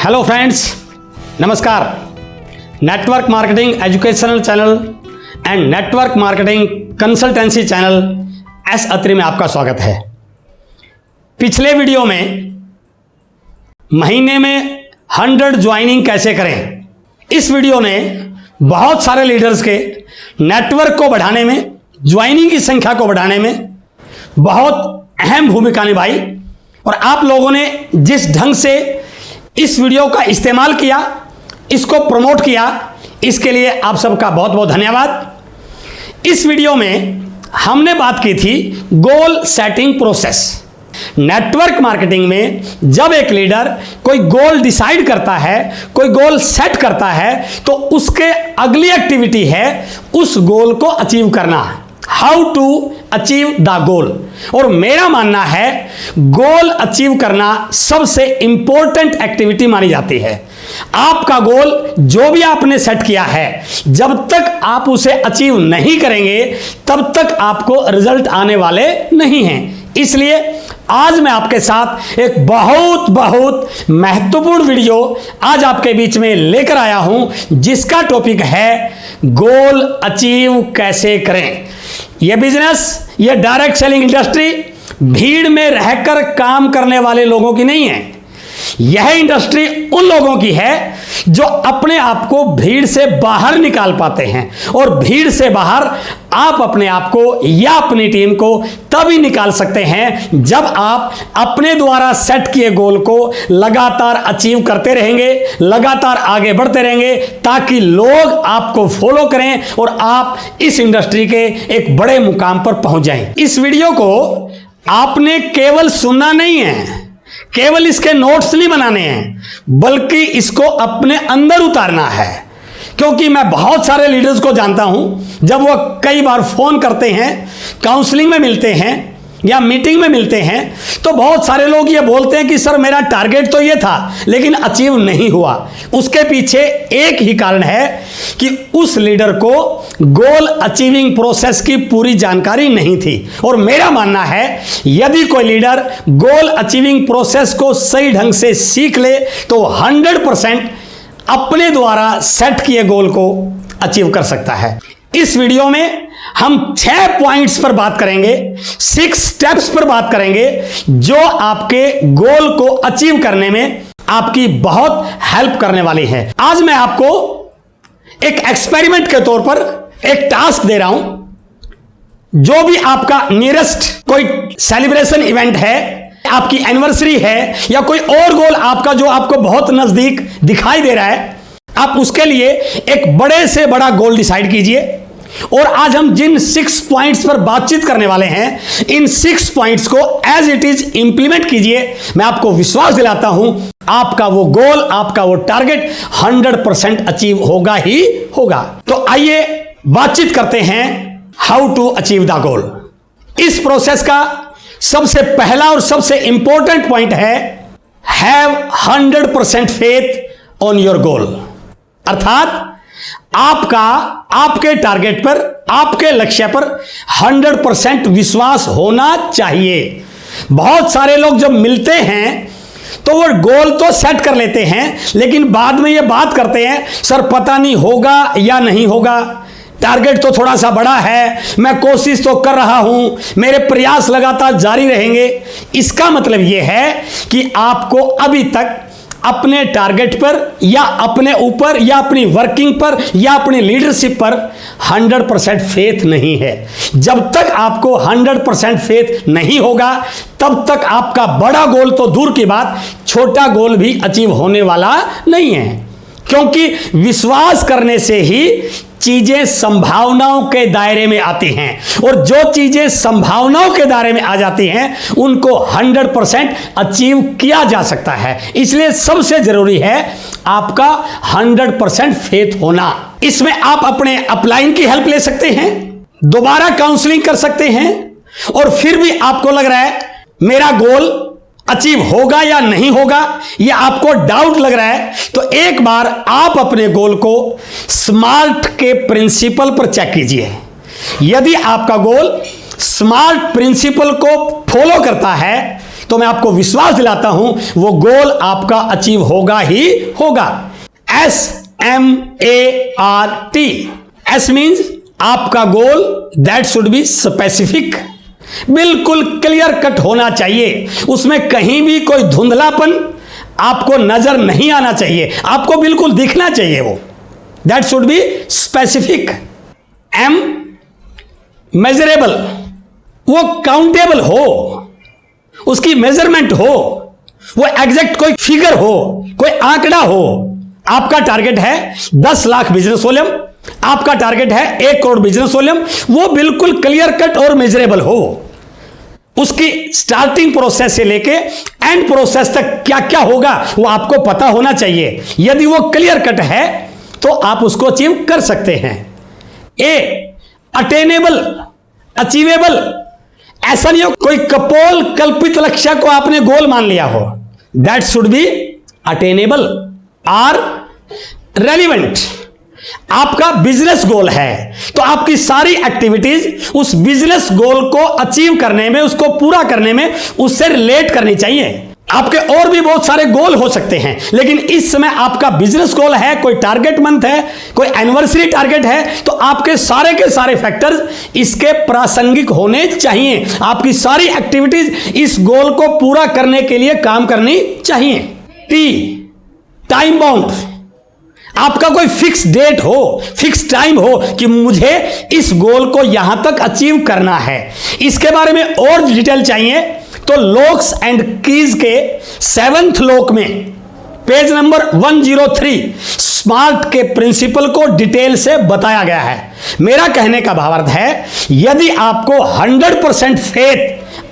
Hello friends, नमस्कार। Network marketing educational channel and network marketing consultancy channel S Atri में आपका स्वागत है। पिछले वीडियो में महीने में 100 ज्वाइनिंग कैसे करें, इस वीडियो ने बहुत सारे लीडर्स के नेटवर्क को बढ़ाने में, ज्वाइनिंग की संख्या को बढ़ाने में बहुत अहम भूमिका निभाई। और आप लोगों ने जिस ढंग से इस वीडियो का इस्तेमाल किया, इसको प्रमोट किया, इसके लिए आप सबका बहुत बहुत धन्यवाद। इस वीडियो में हमने बात की थी goal setting process. Network marketing में जब एक लीडर कोई गोल डिसाइड करता है, कोई गोल सेट करता है, तो उसके अगली एक्टिविटी है उस गोल को अचीव करना। How to achieve the goal. और मेरा मानना है गोल अचीव करना सबसे इंपॉर्टेंट एक्टिविटी मानी जाती है। आपका गोल जो भी आपने सेट किया है, जब तक आप उसे अचीव नहीं करेंगे तब तक आपको रिजल्ट आने वाले नहीं हैं। इसलिए आज मैं आपके साथ एक बहुत महत्वपूर्ण वीडियो आज आपके बीच में लेकर आया हूं, जिसका टॉपिक है गोल अचीव कैसे करें। यह बिजनेस, यह डायरेक्ट सेलिंग इंडस्ट्री भीड़ में रहकर काम करने वाले लोगों की नहीं है। यह इंडस्ट्री उन लोगों की है जो अपने आप को भीड़ से बाहर निकाल पाते हैं। और भीड़ से बाहर आप अपने आप को या अपनी टीम को तभी निकाल सकते हैं जब आप अपने द्वारा सेट किए गोल को लगातार अचीव करते रहेंगे, लगातार आगे बढ़ते रहेंगे, ताकि लोग आपको फॉलो करें और आप इस इंडस्ट्री के एक बड़े मुकाम पर पहुंच जाएं। इस वीडियो को आपने केवल सुनना नहीं है, केवल इसके नोट्स नहीं बनाने हैं, बल्कि इसको अपने अंदर उतारना है। क्योंकि मैं बहुत सारे लीडर्स को जानता हूं, जब वो कई बार फोन करते हैं, काउंसलिंग में मिलते हैं या मीटिंग में मिलते हैं, तो बहुत सारे लोग ये बोलते हैं कि सर मेरा टारगेट तो ये था लेकिन अचीव नहीं हुआ। उसके पीछे एक ही कारण है कि उस लीडर को गोल अचीविंग प्रोसेस की पूरी जानकारी नहीं थी। और मेरा मानना है यदि कोई लीडर गोल अचीविंग प्रोसेस को सही ढंग से सीख ले तो 100% अपने द्वारा सेट किए गोल को अचीव कर सकता है। इस वीडियो में हम 6 पॉइंट्स पर बात करेंगे, 6 स्टेप्स पर बात करेंगे, जो आपके गोल को अचीव करने में आपकी बहुत हेल्प करने वाली है। आज मैं आपको एक एक्सपेरिमेंट के तौर पर एक टास्क दे रहा हूं। जो भी आपका नियरेस्ट कोई सेलिब्रेशन इवेंट है, आपकी एनिवर्सरी है, या कोई और गोल आपका जो आपको बहुत नजदीक दिखाई दे रहा है, आप उसके लिए एक बड़े से बड़ा गोल डिसाइड कीजिए। और आज हम जिन 6 पॉइंट्स पर बातचीत करने वाले हैं, इन 6 पॉइंट्स को एज इट इज इंप्लीमेंट कीजिए। मैं आपको विश्वास दिलाता हूं आपका वो गोल, आपका वो टारगेट 100% अचीव होगा ही होगा। तो आइए बातचीत करते हैं how to achieve the goal. इस प्रोसेस का सबसे पहला और सबसे इंपॉर्टेंट पॉइंट है have 100% faith on your goal. अर्थात आपके टारगेट पर, आपके लक्ष्य पर 100% विश्वास होना चाहिए। बहुत सारे लोग जब मिलते हैं तो वो गोल तो सेट कर लेते हैं, लेकिन बाद में ये बात करते हैं सर पता नहीं होगा या नहीं होगा, टारगेट तो थोड़ा सा बड़ा है, मैं कोशिश तो कर रहा हूं, मेरे प्रयास लगातार जारी रहेंगे। इसका मतलब यह है कि आपको अभी तक अपने टारगेट पर या अपने ऊपर या अपनी वर्किंग पर या अपनी लीडरशिप पर 100% फेथ नहीं है। जब तक आपको 100% फेथ नहीं होगा तब तक आपका बड़ा गोल तो दूर की बात, छोटा गोल भी अचीव होने वाला नहीं है। क्योंकि विश्वास करने से ही चीजें संभावनाओं के दायरे में आती हैं, और जो चीजें संभावनाओं के दायरे में आ जाती हैं उनको 100% अचीव किया जा सकता है। इसलिए सबसे जरूरी है आपका 100% फेथ होना। इसमें आप अपने अपलाइन की हेल्प ले सकते हैं, दोबारा काउंसलिंग कर सकते हैं, और फिर भी आपको लग रहा है मेरा गोल अचीव होगा या नहीं होगा, यह आपको डाउट लग रहा है, तो एक बार आप अपने गोल को स्मार्ट के प्रिंसिपल पर चेक कीजिए। यदि आपका गोल स्मार्ट प्रिंसिपल को फॉलो करता है तो तो मैं आपको विश्वास दिलाता हूं वो गोल आपका अचीव होगा ही होगा। SMART, एस मीन्स आपका गोल, दैट शुड बी स्पेसिफिक, बिल्कुल क्लियर कट होना चाहिए, उसमें कहीं भी कोई धुंधलापन आपको नजर नहीं आना चाहिए, आपको बिल्कुल दिखना चाहिए वो, that should be specific. M, measurable, वो काउंटेबल हो, उसकी मेजरमेंट हो, वो एग्जैक्ट कोई फिगर हो, कोई आंकड़ा हो। आपका टारगेट है 10 लाख बिजनेस वॉल्यूम, आपका टारगेट है 1 करोड़ बिजनेस वॉल्यूम, वो बिल्कुल क्लियर कट और मेजरेबल हो। उसकी स्टार्टिंग प्रोसेस से लेके एंड प्रोसेस तक क्या क्या होगा वो आपको पता होना चाहिए। यदि वो क्लियर कट है तो आप उसको अचीव कर सकते हैं। ए, अटेनेबल, अचीवेबल, ऐसा नहीं हो कोई कपोल कल्पित लक्ष्य को आपने गोल मान लिया हो, that should be attainable. R, relevant, आपका बिजनेस गोल है तो आपकी सारी एक्टिविटीज उस बिजनेस गोल को अचीव करने में, उसको पूरा करने में उससे रिलेट करनी चाहिए। आपके और भी बहुत सारे गोल हो सकते हैं, लेकिन इस समय आपका बिजनेस गोल है, कोई टारगेट मंथ है, कोई एनिवर्सरी टारगेट है, तो आपके सारे के सारे फैक्टर्स इसके प्रासंगिक होने चाहिए। आपकी सारी एक्टिविटीज इस गोल को पूरा करने के लिए काम करनी चाहिए। टी, टाइम बाउंड, आपका कोई फिक्स डेट हो, फिक्स टाइम हो कि मुझे इस गोल को यहां तक अचीव करना है। इसके बारे में और डिटेल चाहिए तो लॉक्स एंड कीज के 7th लॉक में पेज नंबर 103 स्मार्ट के प्रिंसिपल को डिटेल से बताया गया है। मेरा कहने का भावार्थ है, यदि आपको 100% फेथ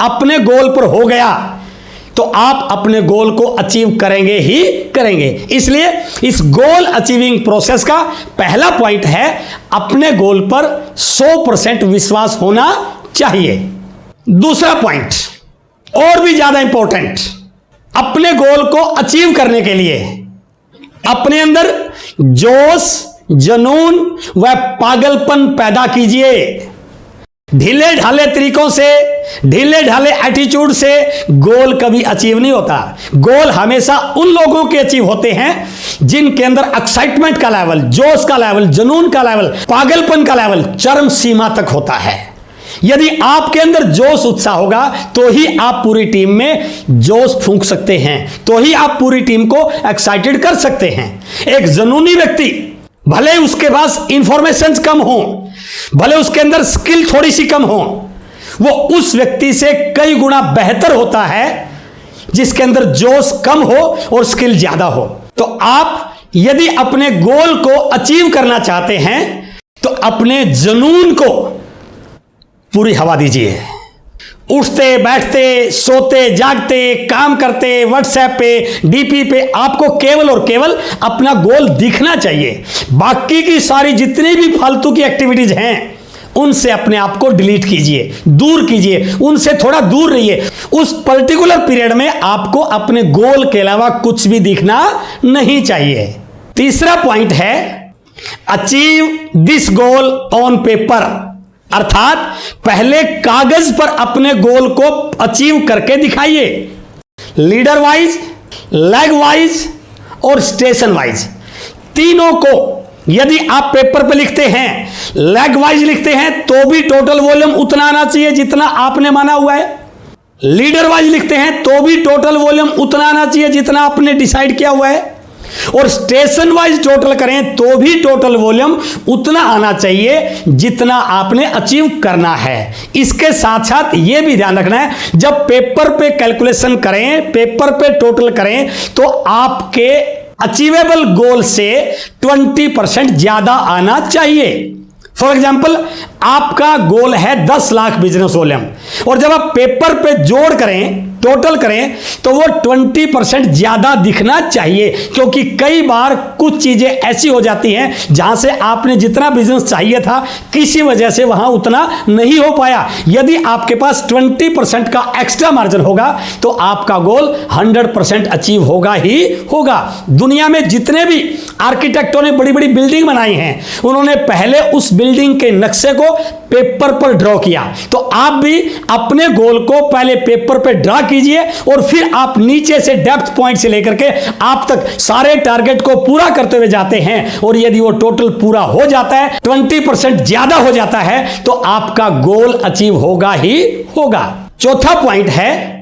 अपने गोल पर हो गया तो आप अपने गोल को अचीव करेंगे ही करेंगे। इसलिए इस गोल अचीविंग प्रोसेस का पहला पॉइंट है, अपने गोल पर 100% विश्वास होना चाहिए। दूसरा पॉइंट और भी ज्यादा इंपॉर्टेंट, अपने गोल को अचीव करने के लिए अपने अंदर जोश, जुनून व पागलपन पैदा कीजिए। ढीले ढाले तरीकों से, ढीले ढाले एटीट्यूड से गोल कभी अचीव नहीं होता। गोल हमेशा उन लोगों के अचीव होते हैं जिनके अंदर एक्साइटमेंट का लेवल, जोश का लेवल, जुनून का लेवल, पागलपन का लेवल चरम सीमा तक होता है। यदि आपके अंदर जोश, उत्साह होगा तो ही आप पूरी टीम में जोश फूंक सकते हैं, तो ही आप पूरी टीम को एक्साइटेड कर सकते हैं। एक जुनूनी व्यक्ति, भले उसके पास इंफॉर्मेशन कम हो, भले उसके अंदर स्किल थोड़ी सी कम हो, वो उस व्यक्ति से कई गुना बेहतर होता है जिसके अंदर जोश कम हो और स्किल ज्यादा हो। तो आप यदि अपने गोल को अचीव करना चाहते हैं तो अपने जुनून को पूरी हवा दीजिए। उठते बैठते, सोते जागते, काम करते, व्हाट्सएप पे, डीपी पे आपको केवल और केवल अपना गोल दिखना चाहिए। बाकी की सारी जितनी भी फालतू की एक्टिविटीज हैं उनसे अपने आप को डिलीट कीजिए, दूर कीजिए, उनसे थोड़ा दूर रहिए। उस पर्टिकुलर पीरियड में आपको अपने गोल के अलावा कुछ भी दिखना नहीं चाहिए। तीसरा पॉइंट है, achieve this goal on paper, अर्थात पहले कागज पर अपने गोल को अचीव करके दिखाइए। लीडर वाइज, लेग वाइज और स्टेशन वाइज, तीनों को यदि आप पेपर पे लिखते हैं, लेग वाइज लिखते हैं तो भी टोटल वॉल्यूम उतना आना चाहिए जितना आपने माना हुआ है। लीडर वाइज लिखते हैं तो भी टोटल वॉल्यूम उतना आना चाहिए जितना आपने डिसाइड किया हुआ है। और स्टेशन वाइज टोटल करें तो भी टोटल वॉल्यूम उतना आना चाहिए जितना आपने अचीव करना है। इसके साथ साथ यह भी ध्यान रखना है, जब पेपर पे कैलकुलेशन करें, पेपर पे टोटल करें तो आपके अचीवेबल गोल से 20% ज्यादा आना चाहिए। फॉर एग्जाम्पल, आपका गोल है 10 लाख बिजनेस वॉल्यूम और जब आप पेपर पे जोड़ करें, टोटल करें तो वो 20% ज्यादा दिखना चाहिए, क्योंकि कई बार कुछ चीजें ऐसी हो जाती हैं जहां से आपने जितना बिजनेस चाहिए था किसी वजह से वहां उतना नहीं हो पाया। यदि आपके पास 20% का एक्स्ट्रा मार्जिन होगा तो आपका गोल 100% अचीव होगा ही होगा। दुनिया में जितने भी आर्किटेक्टों ने बड़ी बड़ी बिल्डिंग बनाई हैं, उन्होंने पहले उस बिल्डिंग के नक्शे को पेपर पर ड्रॉ किया, तो आप भी अपने गोल को पहले पेपर पर ड्रॉ कीजिए और फिर आप नीचे से डेप्थ पॉइंट से लेकर के आप तक सारे टारगेट को पूरा करते हुए जाते हैं। और यदि वो टोटल पूरा हो जाता है, 20% ज्यादा हो जाता है, तो आपका गोल अचीव होगा ही होगा। चौथा पॉइंट है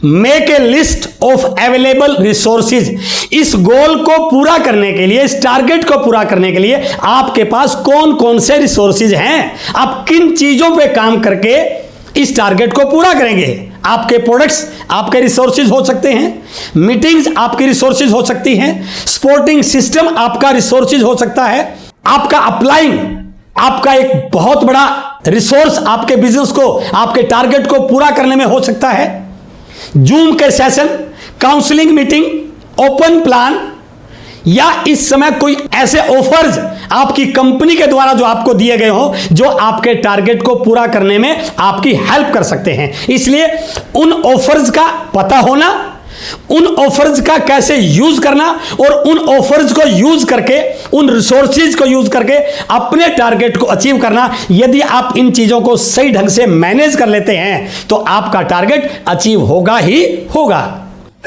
make a list of available resources. इस गोल को पूरा करने के लिए, इस टारगेट को पूरा करने के लिए आपके पास कौन कौन से रिसोर्सेज हैं, आप किन चीजों पे काम करके इस टारगेट को पूरा करेंगे। आपके प्रोडक्ट्स आपके रिसोर्सेज हो सकते हैं, मीटिंग्स आपकी रिसोर्सेज हो सकती हैं, सपोर्टिंग सिस्टम आपका रिसोर्सेज हो सकता है, आपका अपलाइन आपका एक बहुत बड़ा रिसोर्स आपके बिजनेस को, आपके टारगेट को पूरा करने में हो सकता है। जूम के session, counselling meeting, open plan, या इस समय कोई ऐसे ऑफर्स आपकी कंपनी के द्वारा जो आपको दिए गए हो जो आपके टारगेट को पूरा करने में आपकी हेल्प कर सकते हैं। इसलिए उन ऑफर्स का पता होना, उन ऑफर्स का कैसे यूज करना और उन ऑफर्स को यूज करके, उन रिसोर्सेज को यूज करके अपने टारगेट को अचीव करना, यदि आप इन चीजों को सही ढंग से मैनेज कर लेते हैं तो आपका टारगेट अचीव होगा ही होगा।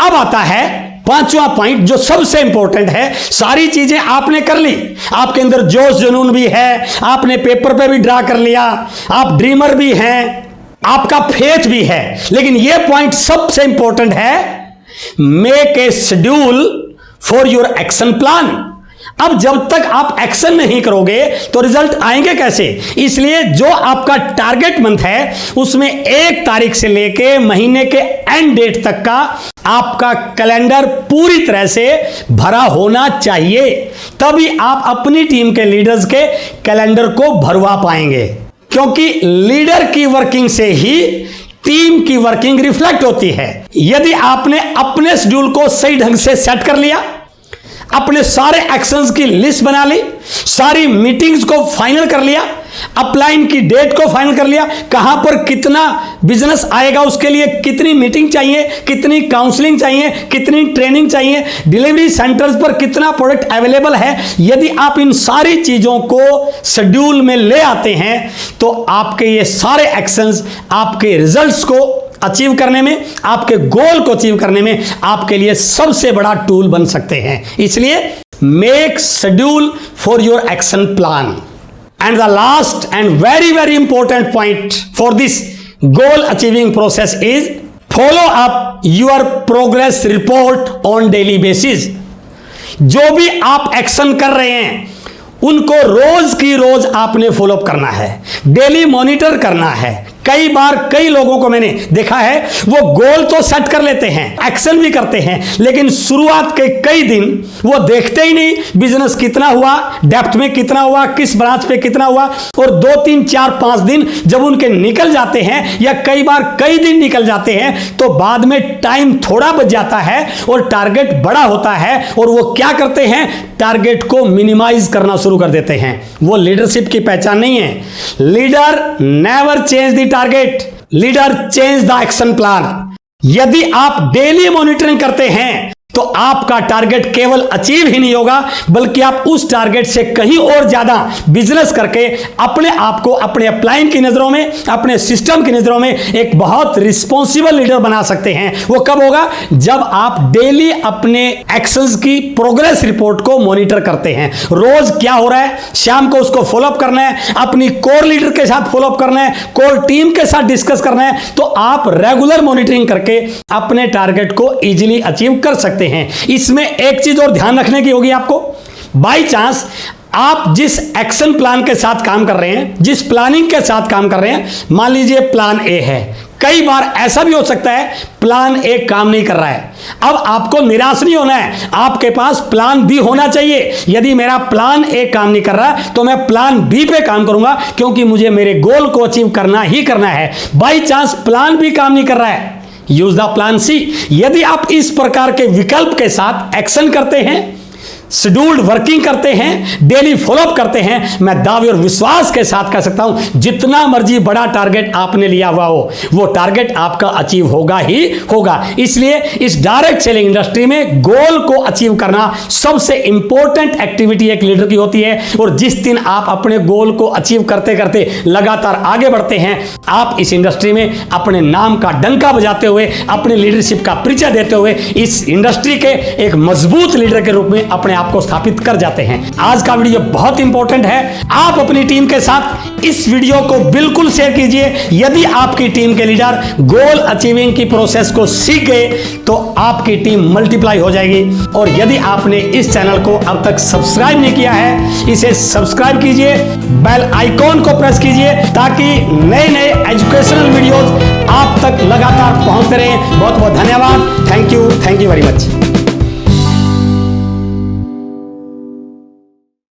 अब आता है पांचवा पॉइंट जो सबसे इंपॉर्टेंट है। सारी चीजें आपने कर ली, आपके अंदर जोश जुनून भी है, आपने पेपर पे भी ड्रा कर लिया, आप ड्रीमर भी हैं, आपका फेथ भी है, लेकिन यह पॉइंट सबसे इंपॉर्टेंट है, make a schedule for your action plan. अब जब तक आप एक्शन नहीं करोगे तो रिजल्ट आएंगे कैसे? इसलिए जो आपका टारगेट मंथ है उसमें 1 तारीख से लेके महीने के एंड डेट तक का आपका कैलेंडर पूरी तरह से भरा होना चाहिए, तभी आप अपनी टीम के लीडर्स के कैलेंडर को भरवा पाएंगे। क्योंकि लीडर की वर्किंग से ही टीम की वर्किंग रिफ्लेक्ट होती है। यदि आपने अपने शेड्यूल को सही ढंग से सेट कर लिया, अपने सारे एक्शंस की लिस्ट बना ली, सारी मीटिंग्स को फाइनल कर लिया, अपलाइन की डेट को फाइनल कर लिया, कहां पर कितना बिजनेस आएगा, उसके लिए कितनी मीटिंग चाहिए, कितनी काउंसलिंग चाहिए, कितनी ट्रेनिंग चाहिए, डिलीवरी सेंटर्स पर कितना प्रोडक्ट अवेलेबल है, यदि आप इन सारी चीजों को शेड्यूल में ले आते हैं तो आपके ये सारे एक्शंस आपके रिजल्ट्स को अचीव करने में, आपके गोल को अचीव करने में आपके लिए सबसे बड़ा टूल बन सकते हैं। इसलिए make schedule for your action plan. And the last and very very important point for this goal achieving process is follow up your progress report on daily basis। जो भी आप एक्शन कर रहे हैं उनको रोज की रोज आपने फॉलोअप करना है, डेली मॉनिटर करना है। कई बार कई लोगों को मैंने देखा है वो गोल तो सेट कर लेते हैं, एक्शन भी करते हैं, लेकिन शुरुआत के कई दिन वो देखते ही नहीं बिजनेस कितना हुआ, डेप्थ में कितना हुआ, किस ब्रांच पे कितना हुआ, और 2 3 4 5 दिन जब उनके निकल जाते हैं या कई बार कई दिन निकल जाते हैं तो बाद में टाइम थोड़ा बच जाता है और टारगेट बड़ा होता है और वो क्या करते हैं, टारगेट को मिनिमाइज करना शुरू कर देते हैं। वो लीडरशिप की पहचान नहीं है। Leader never change the target, leader change the action plan. यदि आप डेली मॉनिटरिंग करते हैं तो आपका टारगेट केवल अचीव ही नहीं होगा बल्कि आप उस टारगेट से कहीं और ज्यादा बिजनेस करके अपने आप को अपने अपलाइन की नजरों में, अपने सिस्टम की नजरों में एक बहुत रिस्पॉन्सिबल लीडर बना सकते हैं। वो कब होगा? जब आप डेली अपने एक्शंस की प्रोग्रेस रिपोर्ट को मॉनिटर करते हैं। रोज क्या हो रहा है, शाम को उसको फॉलोअप करना है, अपनी कोर लीडर के साथ फॉलोअप करना है, कोर टीम के साथ डिस्कस करना है, तो आप रेगुलर मॉनिटरिंग करके अपने टारगेट को इजीली अचीव कर सकते हैं। इसमें एक चीज और ध्यान रखने की होगी आपको, बाय चांस आप जिस एक्शन प्लान के साथ काम कर रहे हैं, जिस प्लानिंग के साथ काम कर रहे हैं, मान लीजिए प्लान ए है, कई बार ऐसा भी हो सकता है प्लान ए काम नहीं कर रहा है। अब आपको निराश नहीं होना है, आपके पास प्लान बी होना चाहिए। यदि मेरा प्लान ए काम नहीं कर रहा तो मैं प्लान बी पे काम करूंगा, क्योंकि मुझे मेरे गोल को अचीव करना ही करना है। बाय चांस प्लान बी काम नहीं कर रहा है, यूज द प्लान सी। यदि आप इस प्रकार के विकल्प के साथ एक्शन करते हैं शेड्यूल्ड वर्किंग करते हैं, डेली फॉलोअप करते हैं, मैं दावे और विश्वास के साथ कह सकता हूं जितना मर्जी बड़ा टारगेट आपने लिया हुआ हो, वो टारगेट आपका अचीव होगा ही होगा। इसलिए इस डायरेक्ट सेलिंग इंडस्ट्री में गोल को अचीव करना सबसे इंपॉर्टेंट एक्टिविटी एक लीडर की होती है। और जिस दिन आप अपने गोल को अचीव करते करते लगातार आगे बढ़ते हैं, आप इस इंडस्ट्री में अपने नाम का डंका बजाते हुए, अपने लीडरशिप का परिचय देते हुए इस इंडस्ट्री के एक मजबूत लीडर के रूप में अपने आप को स्थापित कर जाते हैं। आज का वीडियो बहुत इंपॉर्टेंट है। आप अपनी टीम के साथ इस वीडियो को बिल्कुल शेयर कीजिए। यदि आपकी टीम के लीडर गोल अचीविंग की प्रोसेस को सीख गए तो आपकी टीम मल्टीप्लाई हो जाएगी। और यदि आपने इस चैनल को अब तक सब्सक्राइब नहीं किया है, इसे सब्सक्राइब कीजिए, बेल आइकॉन को प्रेस कीजिए ताकि नए नए एजुकेशनल वीडियोस आप तक लगातार पहुंचते रहें। बहुत बहुत धन्यवाद। Thank you very much.